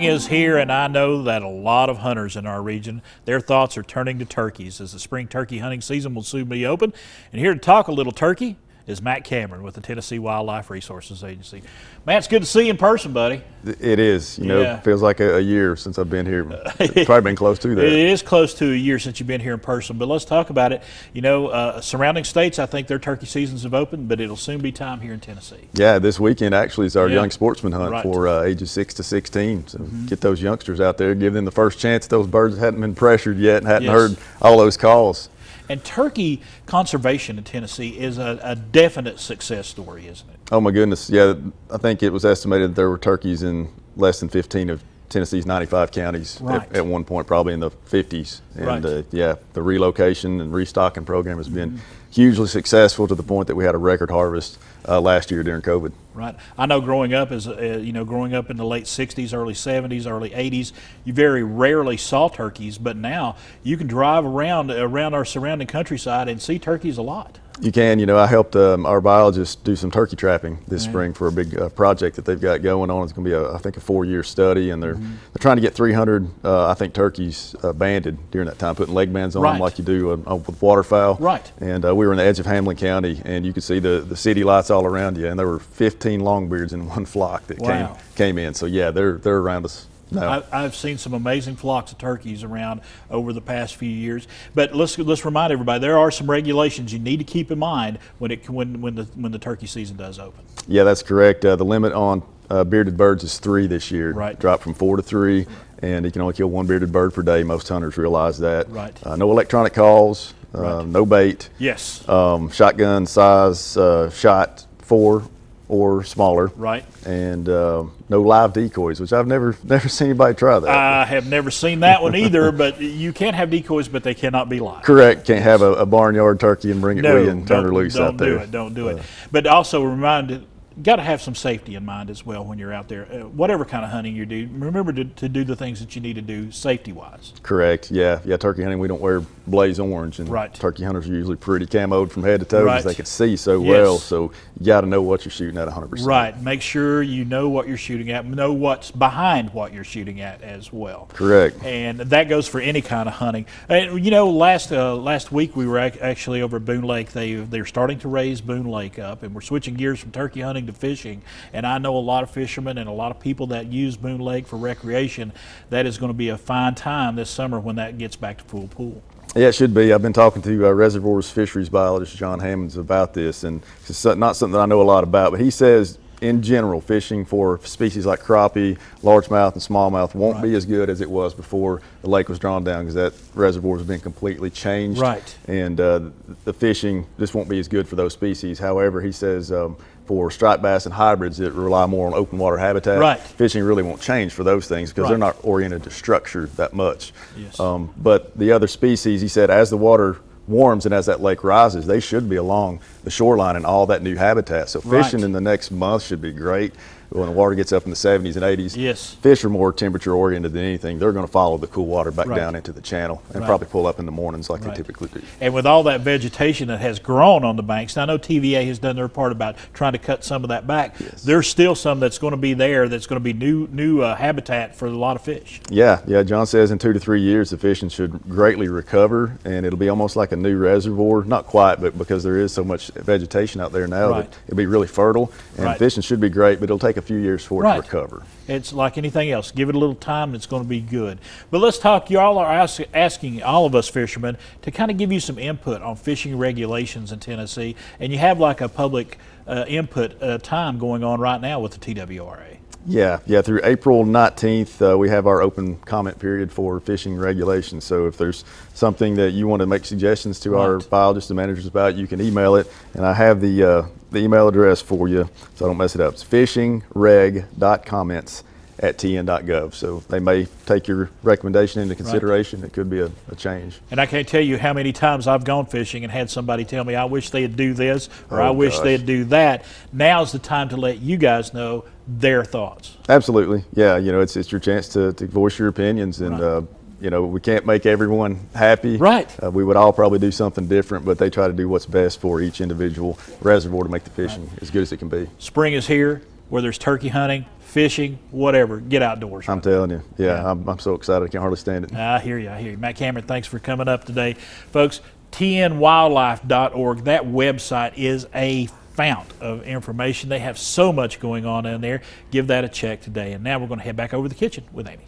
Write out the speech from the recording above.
Is here, and I know that a lot of hunters in our region, their thoughts are turning to turkeys as the spring turkey hunting season will soon be open. And here to talk a little turkey is Matt Cameron with the Tennessee Wildlife Resources Agency. Matt, it's good to see you in person, buddy. It is. You know, Yeah. it feels like a year since I've been here. It's probably been close to that. It is close to a year since you've been here in person, but let's talk about it. You know, surrounding states, I think their turkey seasons have opened, but it'll soon be time here in Tennessee. Yeah, this weekend actually is our Yeah. young sportsman hunt Right. for ages 6 to 16. So get those youngsters out there, give them the first chance. Those birds hadn't been pressured yet and hadn't Yes. heard all those calls. And turkey conservation in Tennessee is a definite success story, isn't it? Oh my goodness, yeah, I think it was estimated that there were turkeys in less than 15 of Tennessee's 95 counties Right. at one point, probably in the 50s. And Right. yeah, the relocation and restocking program has been hugely successful to the point that we had a record harvest last year during COVID. Right. I know growing up as growing up in the late 60s, early 70s, early 80s, you very rarely saw turkeys, but now you can drive around our surrounding countryside and see turkeys a lot. You can. You know, I helped our biologists do some turkey trapping this spring for a big project that they've got going on. It's going to be, I think, a 4-year study, and they're trying to get 300, I think, turkeys banded during that time, putting leg bands on them Right. like you do with waterfowl. Right. And we were on the edge of Hamlin County, and you could see the city lights all around you, and there were 15 longbeards in one flock that Wow. came in. So yeah, they're around us now. I've seen some amazing flocks of turkeys around over the past few years. But let's remind everybody there are some regulations you need to keep in mind when the turkey season does open. Yeah, that's correct. The limit on bearded birds is 3 this year. Right. Dropped from 4 to 3, and you can only kill 1 bearded bird per day. Most hunters realize that. Right. No electronic calls, Right. no bait, Yes. shotgun size shot 4 or smaller, Right. and no live decoys, which I've never seen anybody try that. I have never seen that one either, but you can have decoys, but they cannot be live. Correct. Can't have a barnyard turkey and bring it with you and turn her loose out there. Don't do it. But also got to have some safety in mind as well when you're out there. Whatever kind of hunting you do, remember to do the things that you need to do safety-wise. Correct. Yeah. Turkey hunting, we don't wear blaze orange, and Right. turkey hunters are usually pretty camoed from head to toe Right. because they can see so Yes. well. So you got to know what you're shooting at 100%. Right. Make sure you know what you're shooting at, know what's behind what you're shooting at as well. Correct. And that goes for any kind of hunting. And, you know, last week we were actually over at Boone Lake. They're starting to raise Boone Lake up, and we're switching gears from turkey hunting to fishing. And I know a lot of fishermen and a lot of people that use Boone Lake for recreation. That is going to be a fine time this summer when that gets back to full pool. Yeah, it should be. I've been talking to Reservoirs fisheries biologist John Hammonds about this, and it's not something that I know a lot about, but he says in general, fishing for species like crappie, largemouth, and smallmouth won't be as good as it was before the lake was drawn down, because that reservoir has been completely changed. Right. And the fishing just won't be as good for those species. However, he says for striped bass and hybrids that rely more on open water habitat, Right. fishing really won't change for those things because Right. they're not oriented to structure that much. Yes. But the other species, he said, as the water warms and as that lake rises, they should be along the shoreline and all that new habitat. So fishing Right. in the next month should be great. When the water gets up in the 70s and 80s, Yes. fish are more temperature oriented than anything. They're going to follow the cool water back Right. down into the channel and Right. probably pull up in the mornings like Right. they typically do. And with all that vegetation that has grown on the banks, and I know TVA has done their part about trying to cut some of that back. Yes. There's still some that's going to be there that's going to be new habitat for a lot of fish. Yeah. John says in 2 to 3 years, the fishing should greatly recover, and it'll be almost like a new reservoir. Not quite, but because there is so much vegetation out there now, Right. that it'll be really fertile. And Right. fishing should be great, but it'll take a few years for it Right. to recover. It's like anything else. Give it a little time, it's going to be good. But let's talk. You all are asking all of us fishermen to kind of give you some input on fishing regulations in Tennessee, and you have like a public input time going on right now with the TWRA. Yeah, through April 19th, we have our open comment period for fishing regulations. So if there's something that you want to make suggestions to our Right. biologists and managers about, you can email it. And I have the email address for you so I don't mess it up. It's fishingreg.comments@tn.gov. So they may take your recommendation into consideration. It could be a change. And I can't tell you how many times I've gone fishing and had somebody tell me, I wish they'd do this, or Oh, I wish gosh. they'd do that. Now's the time to let you guys know their thoughts. Absolutely. Yeah, it's your chance to voice your opinions, and Right. we can't make everyone happy. Right. We would all probably do something different, but they try to do what's best for each individual reservoir to make the fishing as good as it can be. Spring is here. whether it's turkey hunting, fishing, whatever, get outdoors. I'm telling you, yeah. I'm so excited. I can hardly stand it. I hear you. I hear you. Matt Cameron, thanks for coming up today. Folks, tnwildlife.org, that website is a fount of information. They have so much going on in there. Give that a check today. And now we're going to head back over to the kitchen with Amy.